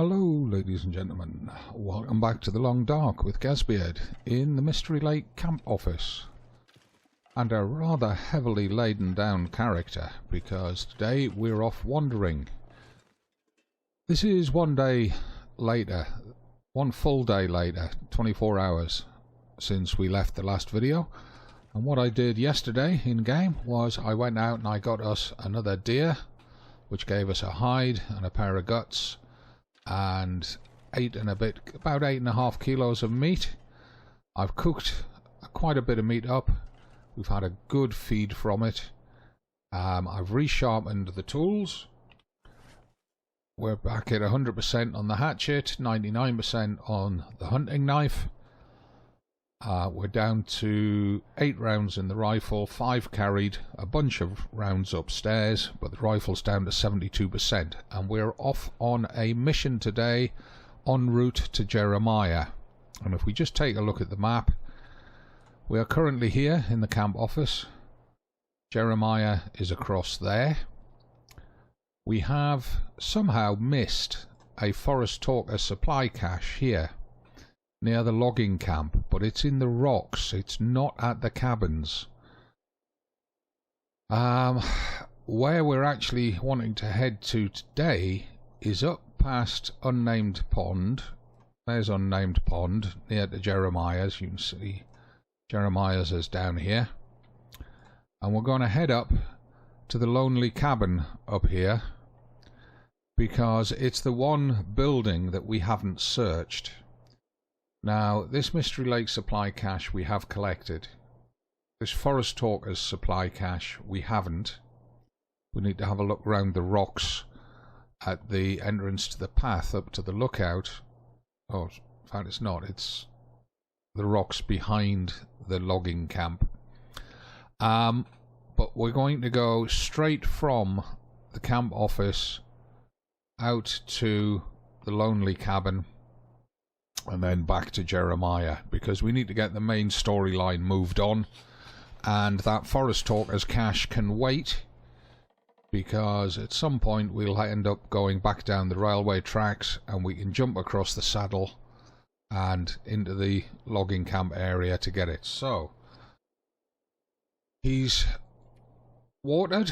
Hello ladies and gentlemen, welcome back to the Long Dark with Gazbeard in the Mystery Lake camp office. And a rather heavily laden down character, because today we're off wandering. This is one day later, one full day later, 24 hours since we left the last video. And what I did yesterday in game was I went out and I got us another deer, which gave us a hide and a pair of guts and about 8.5 kilos of meat. I've cooked quite a bit of meat up. We've had a good feed from it. I've resharpened the tools. We're back at 100% on the hatchet, 99% on the hunting knife. We're down to 8 rounds in the rifle, 5 carried, a bunch of rounds upstairs, but the rifle's down to 72%. And we're off on a mission today, en route to Jeremiah. And if we just take a look at the map, we are currently here in the camp office. Jeremiah is across there. We have somehow missed a forest talker supply cache here near the logging camp, but it's in the rocks, it's not at the cabins. Where we're actually wanting to head to today is up past Unnamed Pond. There's Unnamed Pond near to Jeremiah's. You can see Jeremiah's is down here. And we're going to head up to the lonely cabin up here, because it's the one building that we haven't searched. Now, this Mystery Lake supply cache we have collected. This Forest Talkers supply cache we haven't. We need to have a look round the rocks at the entrance to the path up to the lookout. Oh, in fact it's not. It's the rocks behind the logging camp. But we're going to go straight from the camp office out to the lonely cabin, and then back to Jeremiah, because we need to get the main storyline moved on. And that Forest Talkers cache can wait, because at some point we'll end up going back down the railway tracks and we can jump across the saddle and into the logging camp area to get it. So he's watered,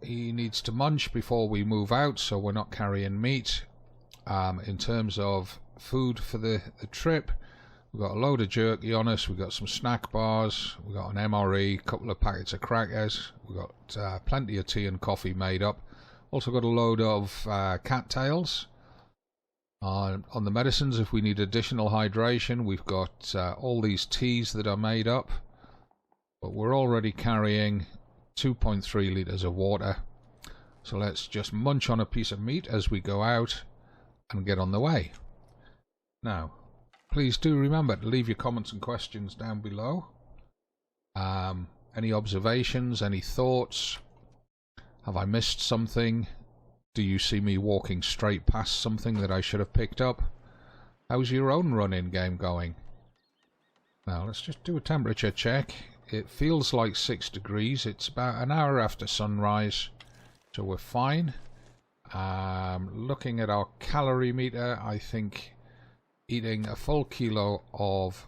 he needs to munch before we move out, so we're not carrying meat. In terms of food for the trip, we've got a load of jerky on us, we've got some snack bars, we've got an MRE, a couple of packets of crackers, we've got plenty of tea and coffee made up. Also got a load of cattails. On the medicines, if we need additional hydration, we've got all these teas that are made up, but we're already carrying 2.3 litres of water. So let's just munch on a piece of meat as we go out and get on the way. Now, please do remember to leave your comments and questions down below. Any observations, any thoughts? Have I missed something? Do you see me walking straight past something that I should have picked up? How's your own run-in game going? Now, let's just do a temperature check. It feels like 6 degrees. It's about an hour after sunrise, so we're fine. Looking at our calorie meter, I think eating a full kilo of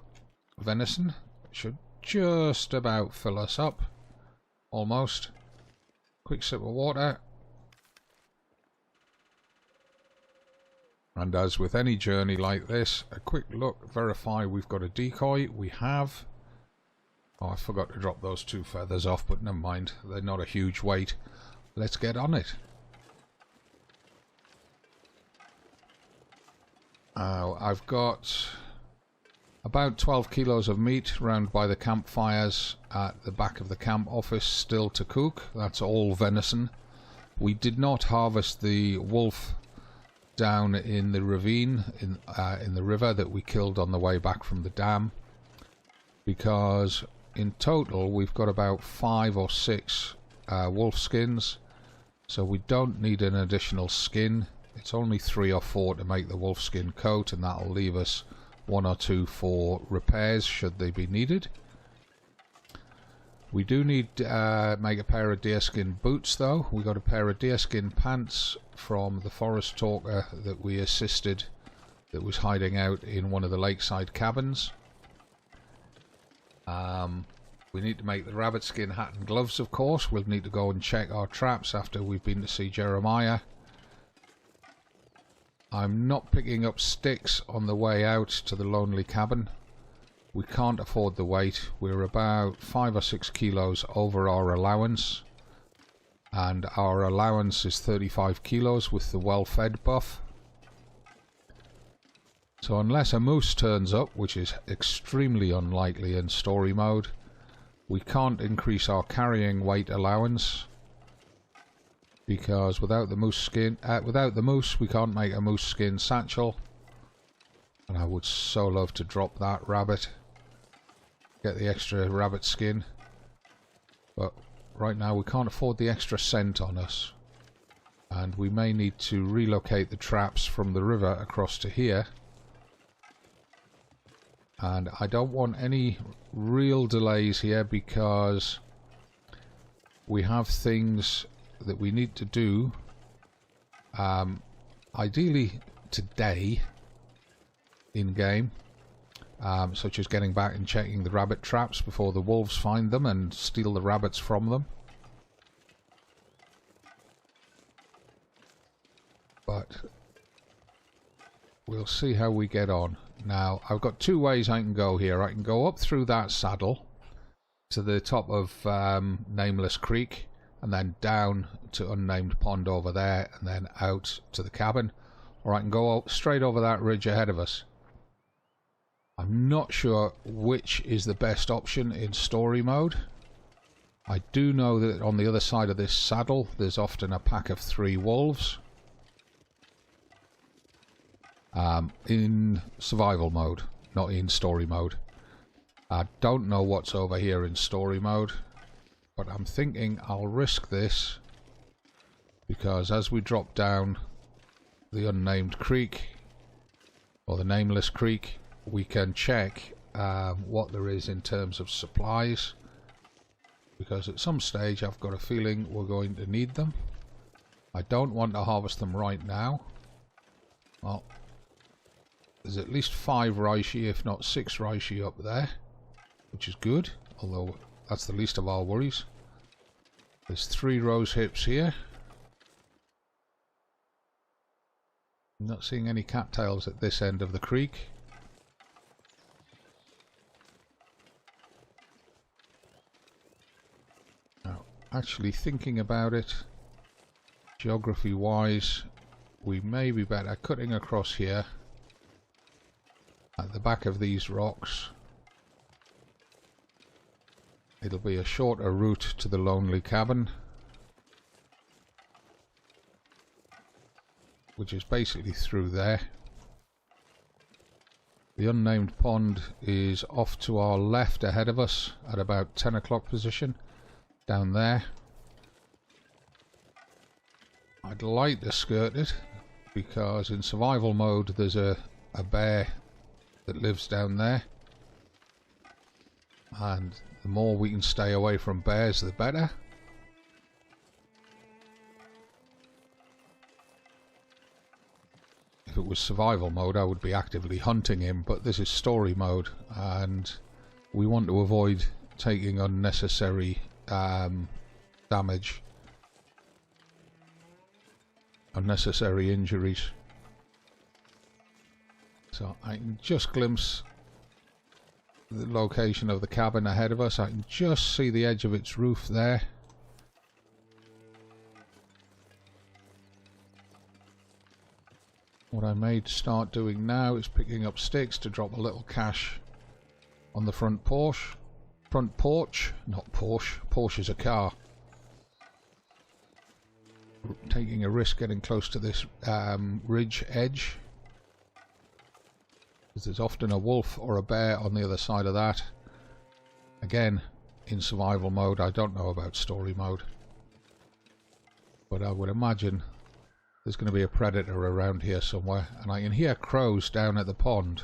venison should just about fill us up. Almost. Quick sip of water. And as with any journey like this, a quick look, verify we've got a decoy. We have. Oh, I forgot to drop those 2 feathers off, but never mind. They're not a huge weight. Let's get on it. I've got about 12 kilos of meat round by the campfires at the back of the camp office still to cook. That's all venison. We did not harvest the wolf down in the ravine, in the river, that we killed on the way back from the dam, because in total we've got about 5 or 6 wolf skins, so we don't need an additional skin. It's only 3 or 4 to make the wolfskin coat, and that'll leave us 1 or 2 for repairs should they be needed. We do need to make a pair of deerskin boots though. We got a pair of deerskin pants from the forest talker that we assisted, that was hiding out in one of the lakeside cabins. We need to make the rabbit skin hat and gloves, of course. We'll need to go and check our traps after we've been to see Jeremiah. I'm not picking up sticks on the way out to the lonely cabin. We can't afford the weight. We're about 5 or 6 kilos over our allowance. And our allowance is 35 kilos with the well-fed buff. So unless a moose turns up, which is extremely unlikely in story mode, we can't increase our carrying weight allowance, because without the moose we can't make a moose skin satchel. And I would so love to drop that rabbit, get the extra rabbit skin, but right now we can't afford the extra cent on us, and we may need to relocate the traps from the river across to here. And I don't want any real delays here because we have things that we need to do, ideally today in game, such as getting back and checking the rabbit traps before the wolves find them and steal the rabbits from them. But we'll see how we get on. Now, I've got two ways I can go here. I can go up through that saddle to the top of Nameless Creek, and then down to Unnamed Pond over there, and then out to the cabin. Or I can go straight over that ridge ahead of us. I'm not sure which is the best option in story mode. I do know that on the other side of this saddle there's often a pack of 3 wolves. In survival mode, not in story mode. I don't know what's over here in story mode, but I'm thinking I'll risk this, because as we drop down the Unnamed Creek, or the Nameless Creek, we can check what there is in terms of supplies, because at some stage I've got a feeling we're going to need them. I don't want to harvest them right now. Well, there's at least 5 reishi, if not 6 reishi up there, which is good, although that's the least of our worries. There's 3 rose hips here. I'm not seeing any cattails at this end of the creek. Now, actually thinking about it, geography wise, we may be better cutting across here at the back of these rocks. It'll be a shorter route to the lonely cabin, which is basically through there. The Unnamed Pond is off to our left ahead of us at about 10 o'clock position, down there. I'd like to skirt it, because in survival mode there's a bear that lives down there, and the more we can stay away from bears the better. If it was survival mode I would be actively hunting him, but this is story mode and we want to avoid taking unnecessary damage, unnecessary injuries. So I can just glimpse the location of the cabin ahead of us. I can just see the edge of its roof there. What I may start doing now is picking up sticks to drop a little cache on the front porch. Not Porsche. Porsche is a car. Taking a risk getting close to this ridge edge, because there's often a wolf or a bear on the other side of that. Again, in survival mode. I don't know about story mode, but I would imagine there's going to be a predator around here somewhere, and I can hear crows down at the pond.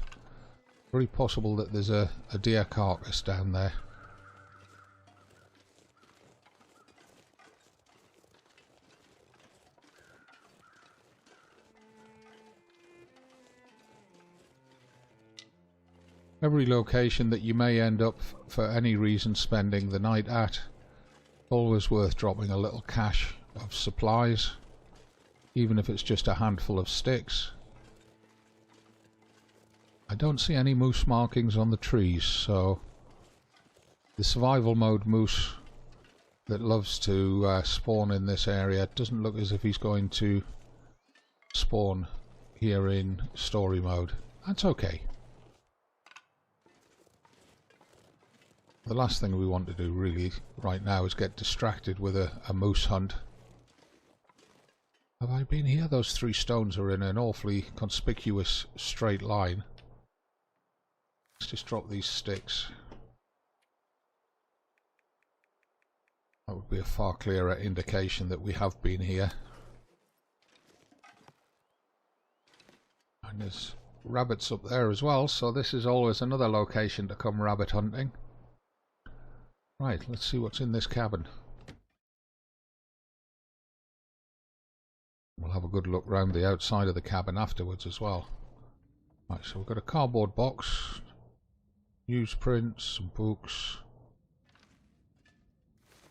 Very possible that there's a deer carcass down there. Every location that you may end up, for any reason, spending the night at, always worth dropping a little cache of supplies, even if it's just a handful of sticks. I don't see any moose markings on the trees, so the survival mode moose that loves to spawn in this area doesn't look as if he's going to spawn here in story mode. That's okay. The last thing we want to do really right now is get distracted with a moose hunt. Have I been here? Those 3 stones are in an awfully conspicuous straight line. Let's just drop these sticks. That would be a far clearer indication that we have been here. And there's rabbits up there as well, so this is always another location to come rabbit hunting. Right, let's see what's in this cabin. We'll have a good look round the outside of the cabin afterwards as well. Right, so we've got a cardboard box, newsprints, some books,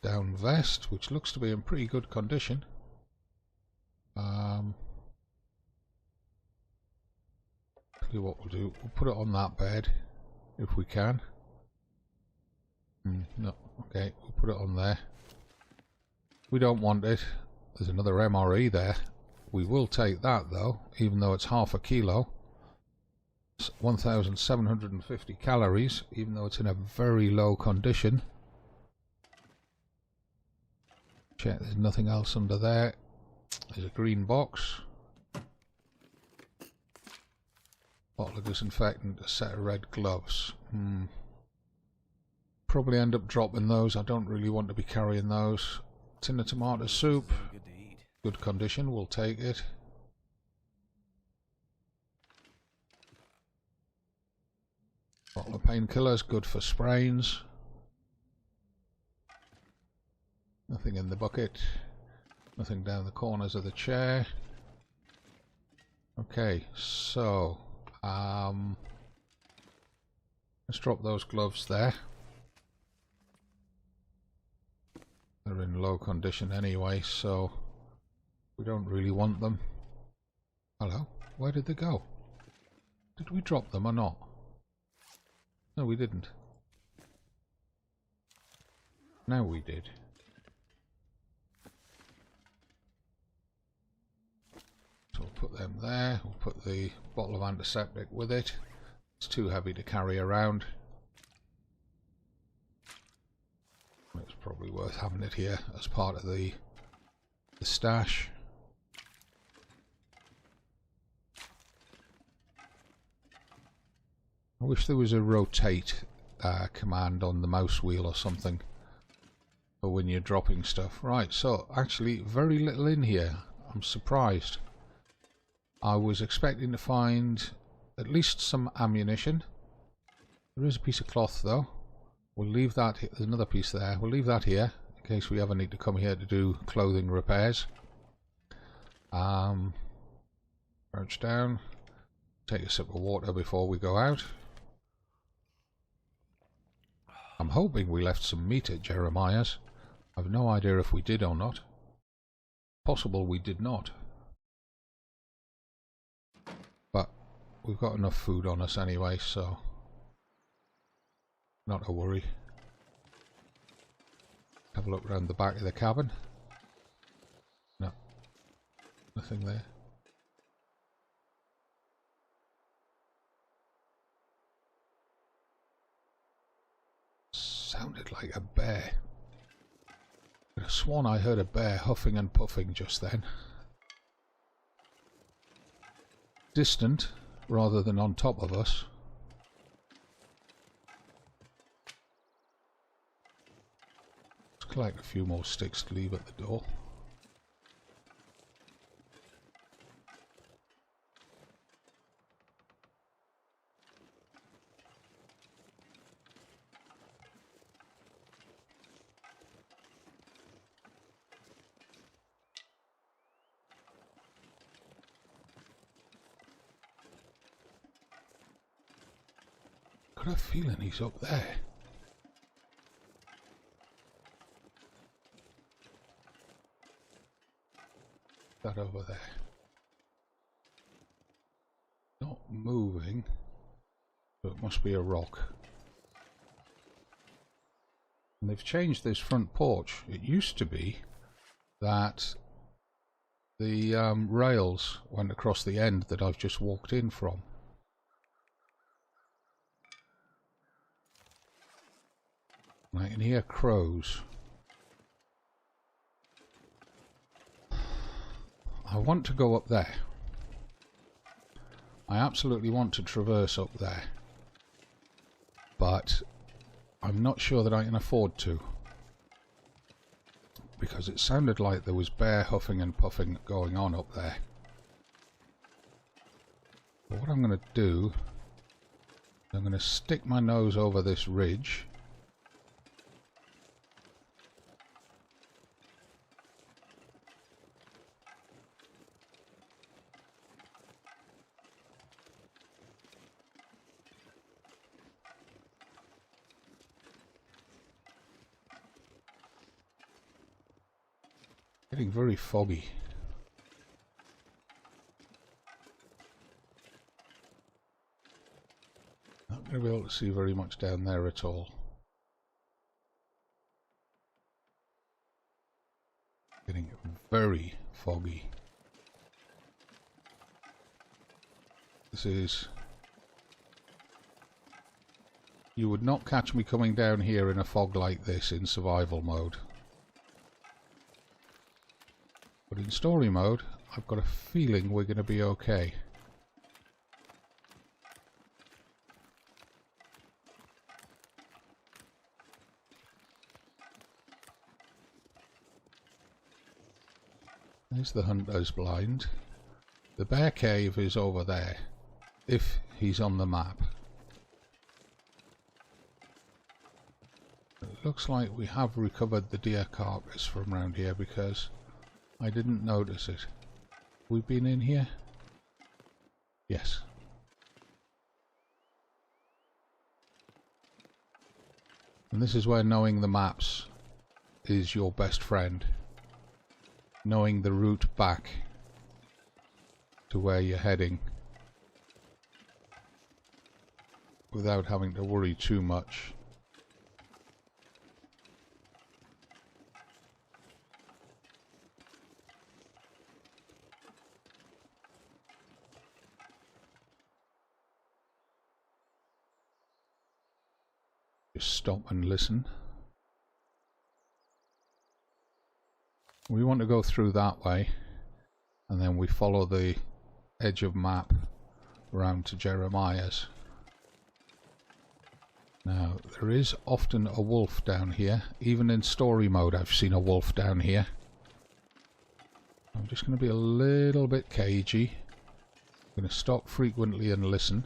down vest, which looks to be in pretty good condition. Tell you what we'll do, we'll put it on that bed if we can. No, okay, we'll put it on there. We don't want it. There's another MRE there. We will take that though, even though it's half a kilo. It's 1,750 calories, even though it's in a very low condition. Check, there's nothing else under there. There's a green box. Bottle of disinfectant, a set of red gloves. Probably end up dropping those. I don't really want to be carrying those. Tin of tomato soup. Good condition, we'll take it. Bottle of painkillers, good for sprains. Nothing in the bucket. Nothing down the corners of the chair. Okay, so let's drop those gloves there. They're in low condition anyway, so we don't really want them. Hello? Where did they go? Did we drop them or not? No, we didn't. Now we did. So we'll put them there. We'll put the bottle of antiseptic with it. It's too heavy to carry around. It's probably worth having it here as part of the stash. I wish there was a rotate command on the mouse wheel or something for when you're dropping stuff. Right, so actually very little in here. I'm surprised. I was expecting to find at least some ammunition. There is a piece of cloth though. We'll leave that, there's another piece there, we'll leave that here in case we ever need to come here to do clothing repairs. Crouch down, take a sip of water before we go out. I'm hoping we left some meat at Jeremiah's. I've no idea if we did or not. Possible we did not. But we've got enough food on us anyway, so not a worry. Have a look around the back of the cabin. No, nothing there. Sounded like a bear. I could have sworn I heard a bear huffing and puffing just then. Distant, rather than on top of us. Let's collect a few more sticks to leave at the door. Could got a feeling he's up there. That over there. Not moving, but it must be a rock. And they've changed this front porch. It used to be that the rails went across the end that I've just walked in from. I can hear crows. I want to go up there. I absolutely want to traverse up there. But I'm not sure that I can afford to. Because it sounded like there was bear huffing and puffing going on up there. But what I'm going to do, I'm going to stick my nose over this ridge. Getting very foggy. Not going to be able to see very much down there at all. Getting very foggy. This is... You would not catch me coming down here in a fog like this in survival mode. But in story mode, I've got a feeling we're going to be okay. There's the hunter's blind. The bear cave is over there, if he's on the map. It looks like we have recovered the deer carcass from around here because I didn't notice it. We've been in here? Yes. And this is where knowing the maps is your best friend. Knowing the route back to where you're heading without having to worry too much. Just stop and listen. We want to go through that way, and then we follow the edge of map around to Jeremiah's. Now, there is often a wolf down here. Even in story mode I've seen a wolf down here. I'm just going to be a little bit cagey. I'm going to stop frequently and listen.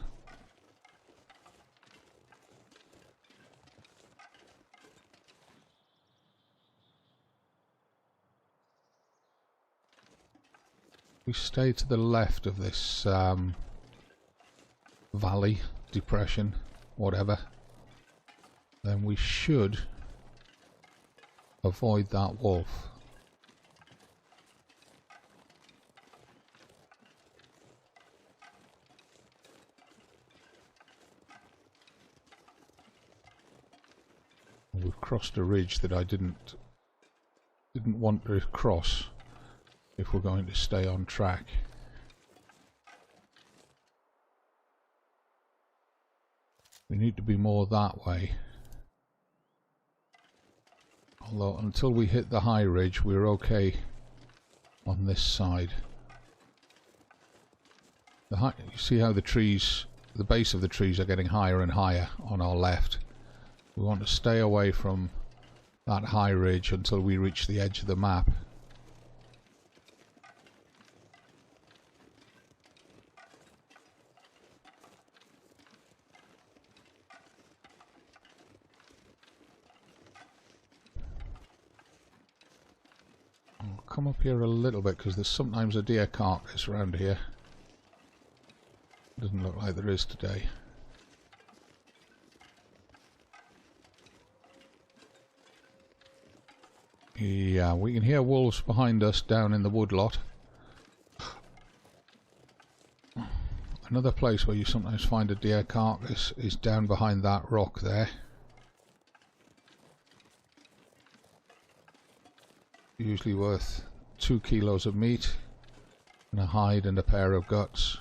We stay to the left of this valley, depression, whatever, then we should avoid that wolf. We've crossed a ridge that I didn't want to cross if we're going to stay on track. We need to be more that way. Although until we hit the high ridge we're okay on this side. You see how the trees, the base of the trees are getting higher and higher on our left. We want to stay away from that high ridge until we reach the edge of the map. Come up here a little bit because there's sometimes a deer carcass around here. Doesn't look like there is today. Yeah, we can hear wolves behind us down in the woodlot. Another place where you sometimes find a deer carcass is down behind that rock there. Usually worth 2 kilos of meat and a hide and a pair of guts.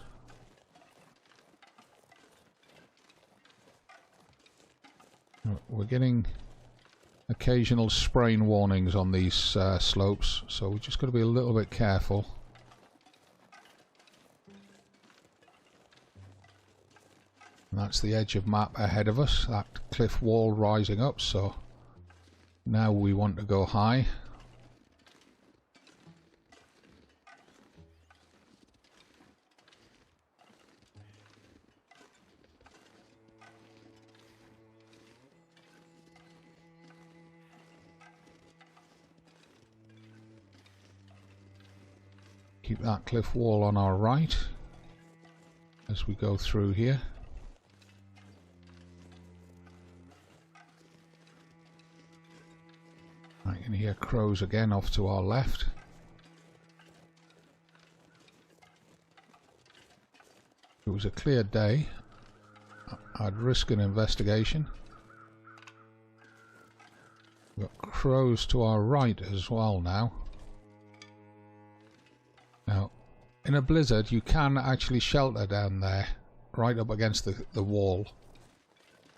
We're getting occasional spraying warnings on these slopes, so we're just got to be a little bit careful. And that's the edge of map ahead of us, that cliff wall rising up, so now we want to go high. Keep that cliff wall on our right as we go through here. I can hear crows again off to our left. If it was a clear day, I'd risk an investigation. We've got crows to our right as well now. Now, in a blizzard, you can actually shelter down there, right up against the wall.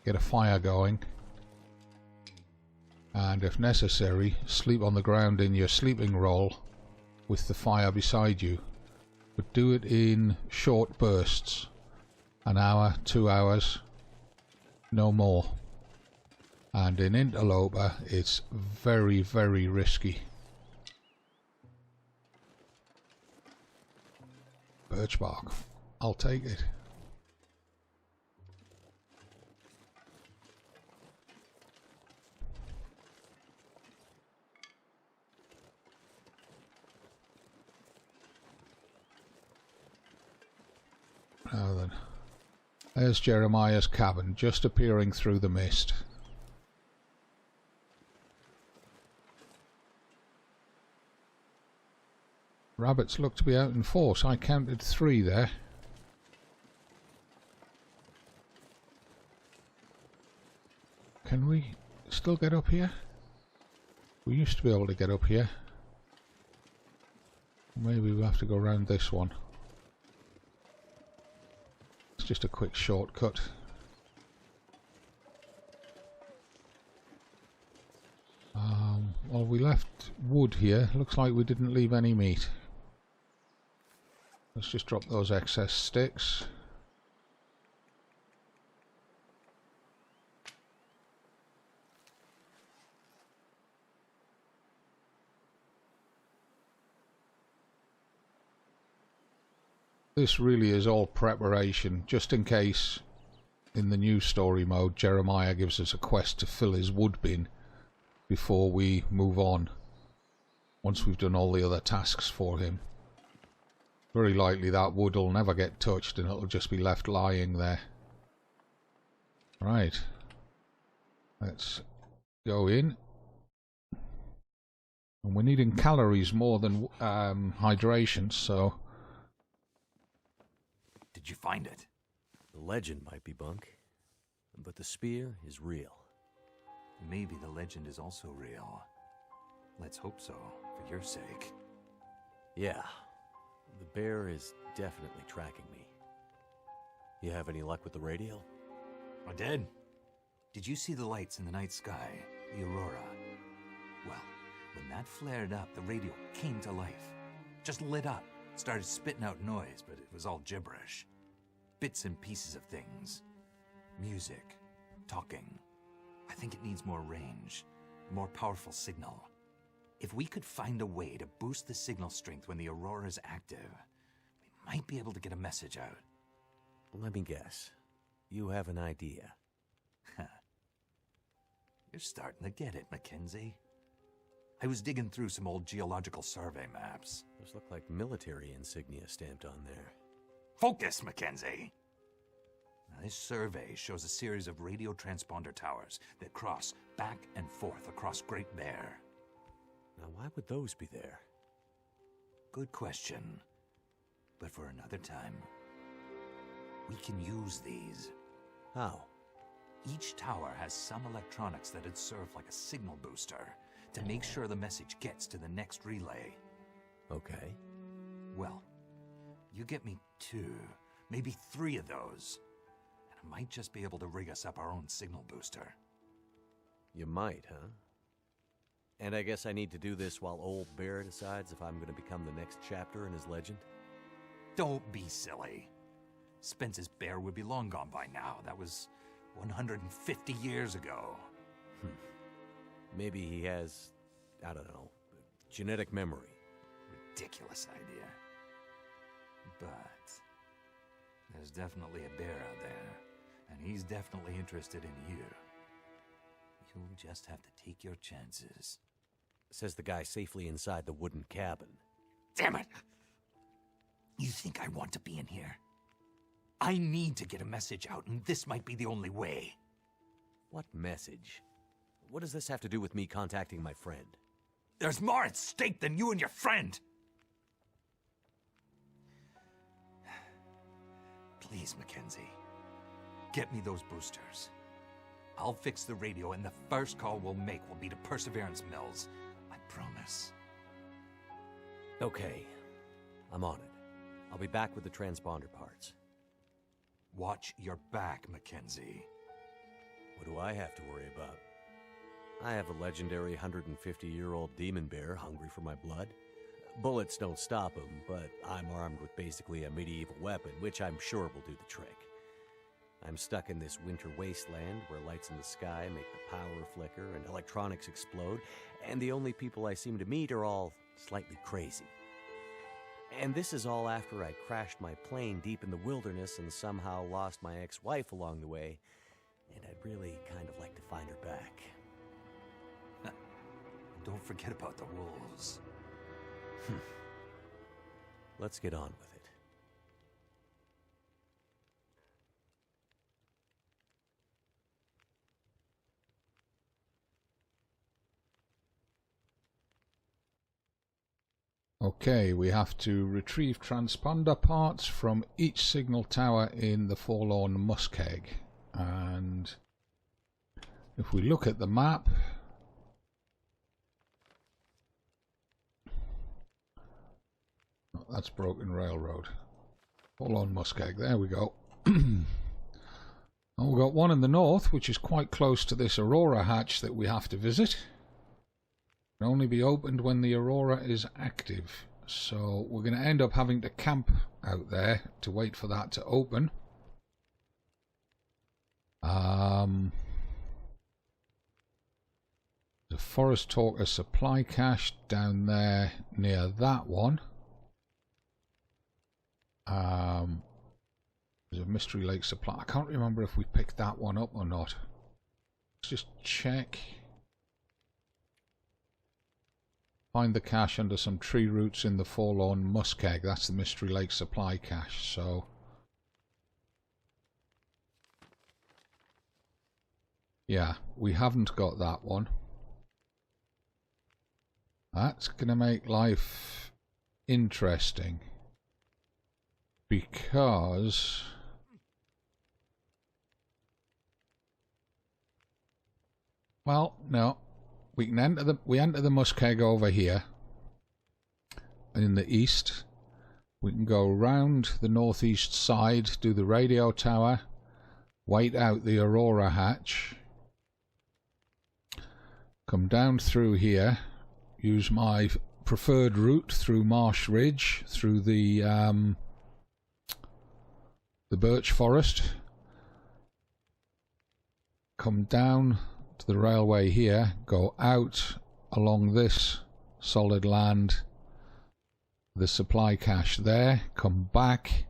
Get a fire going. And if necessary, sleep on the ground in your sleeping roll with the fire beside you. But do it in short bursts. An hour, 2 hours, no more. And in interloper, it's very, very risky. Birch bark. I'll take it. Now then, there's Jeremiah's cabin, just appearing through the mist. Rabbits look to be out in force. I counted 3 there. Can we still get up here? We used to be able to get up here. Maybe we'll have to go around this one. It's just a quick shortcut. Well, we left wood here. Looks like we didn't leave any meat. Let's just drop those excess sticks. This really is all preparation, just in case in the new story mode Jeremiah gives us a quest to fill his wood bin before we move on, once we've done all the other tasks for him. Very likely that wood will never get touched and it'll just be left lying there. Right, let's go in. And we're needing calories more than hydration, so... Did you find it? The legend might be bunk, but the spear is real. Maybe the legend is also real. Let's hope so, for your sake. Yeah, the bear is definitely tracking me. You have any luck with the radio? I did. Did you see the lights in the night sky? The aurora? Well, when that flared up, the radio came to life. Just lit up. Started spitting out noise, but it was all gibberish. Bits and pieces of things. Music. Talking. I think it needs more range. A more powerful signal. If we could find a way to boost the signal strength when the aurora is active, we might be able to get a message out. Let me guess. You have an idea. You're starting to get it, Mackenzie. I was digging through some old geological survey maps. Those look like military insignia stamped on there. Focus, Mackenzie! Now, this survey shows a series of radio transponder towers that cross back and forth across Great Bear. Now, why would those be there? Good question. But for another time. We can use these. How? Each tower has some electronics that'd serve like a signal booster to make sure the message gets to the next relay. Okay. Well, you get me 2, maybe 3 of those, and I might just be able to rig us up our own signal booster. You might, huh? And I guess I need to do this while old Bear decides if I'm going to become the next chapter in his legend? Don't be silly. Spence's bear would be long gone by now. That was 150 years ago. Maybe he has, I don't know, genetic memory. Ridiculous idea. But there's definitely a bear out there, and he's definitely interested in you. You'll just have to take your chances. Says the guy safely inside the wooden cabin. Damn it! You think I want to be in here? I need to get a message out, and this might be the only way. What message? What does this have to do with me contacting my friend? There's more at stake than you and your friend! Please, Mackenzie. Get me those boosters. I'll fix the radio, and the first call we'll make will be to Perseverance Mills. I promise. Okay. I'm on it. I'll be back with the transponder parts. Watch your back, Mackenzie. What do I have to worry about? I have a legendary 150-year-old demon bear hungry for my blood. Bullets don't stop him, but I'm armed with basically a medieval weapon, which I'm sure will do the trick. I'm stuck in this winter wasteland where lights in the sky make the power flicker and electronics explode, and the only people I seem to meet are all slightly crazy. And this is all after I crashed my plane deep in the wilderness and somehow lost my ex-wife along the way, and I'd really kind of like to find her back. Don't forget about the wolves. Let's get on with it. Okay, we have to retrieve transponder parts from each signal tower in the Forlorn Muskeg. And if we look at the map, oh, that's Broken Railroad. Forlorn Muskeg, there we go. And we've got one in the north, which is quite close to this Aurora hatch that we have to visit. Can only be opened when the Aurora is active, so we're going to end up having to camp out there to wait for that to open. The Forest Talker supply cache down there near that one. There's a Mystery Lake supply. I can't remember if we picked that one up or not. Let's just check. Find the cache under some tree roots in the Forlorn Muskeg. That's the Mystery Lake supply cache. So, yeah, we haven't got that one. That's going to make life interesting. Because well, no. We can enter the Muskeg over here in the east. We can go round the northeast side, do the radio tower, wait out the Aurora hatch, come down through here, use my preferred route through Marsh Ridge, through the birch forest, come down to the railway here, go out along this solid land, the supply cache there, come back,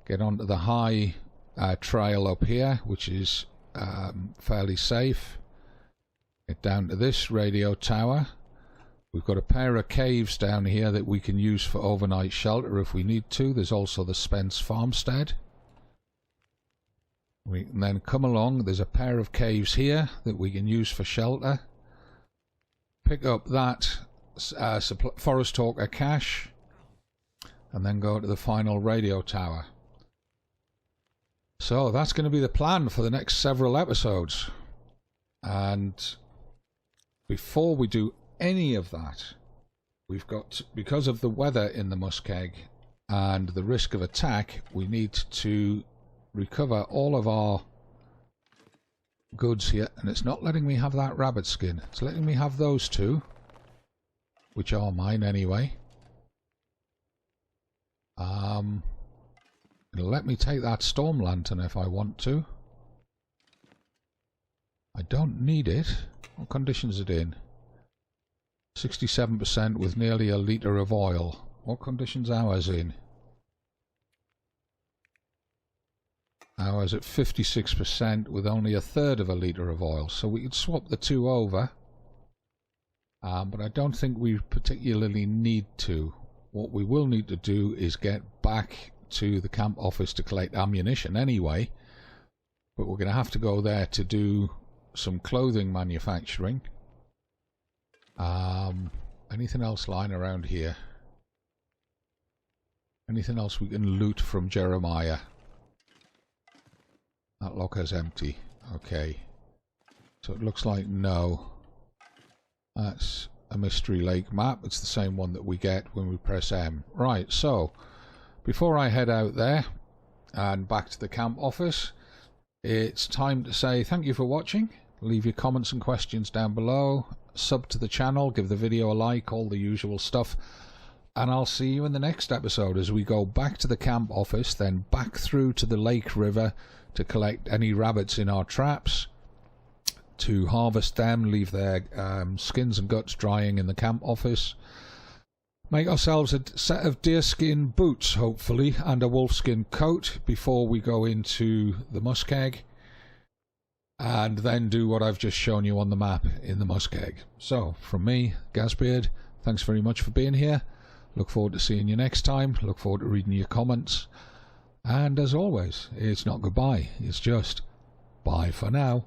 get onto the high trail up here, which is fairly safe, get down to this radio tower. We've got a pair of caves down here that we can use for overnight shelter if we need to. There's also the Spence Farmstead. We can then come along, there's a pair of caves here that we can use for shelter. Pick up that Forest Talker cache, and then go to the final radio tower. So that's going to be the plan for the next several episodes. And before we do any of that, we've got, because of the weather in the muskeg and the risk of attack, we need to recover all of our goods here. And it's not letting me have that rabbit skin. It's letting me have those two, which are mine anyway. It'll let me take that storm lantern if I want to. I don't need it. What condition is it in? 67% with nearly a litre of oil. What condition's ours in? Ours at 56% with only a third of a litre of oil. So we could swap the two over. But I don't think we particularly need to. What we will need to do is get back to the camp office to collect ammunition anyway. But we're going to have to go there to do some clothing manufacturing. Anything else lying around here? Anything else we can loot from Jeremiah? That locker's empty. Okay. So it looks like no. That's a Mystery Lake map. It's the same one that we get when we press M. Right, so before I head out there and back to the camp office, it's time to say thank you for watching. Leave your comments and questions down below. Sub to the channel, give the video a like, all the usual stuff. And I'll see you in the next episode as we go back to the camp office, then back through to the Lake River to collect any rabbits in our traps, to harvest them, leave their skins and guts drying in the camp office, make ourselves a set of deerskin boots, hopefully, and a wolfskin coat before we go into the muskeg, and then do what I've just shown you on the map in the muskeg. So, from me, Gazbeard, thanks very much for being here. Look forward to seeing you next time. Look forward to reading your comments. And as always, it's not goodbye, it's just bye for now.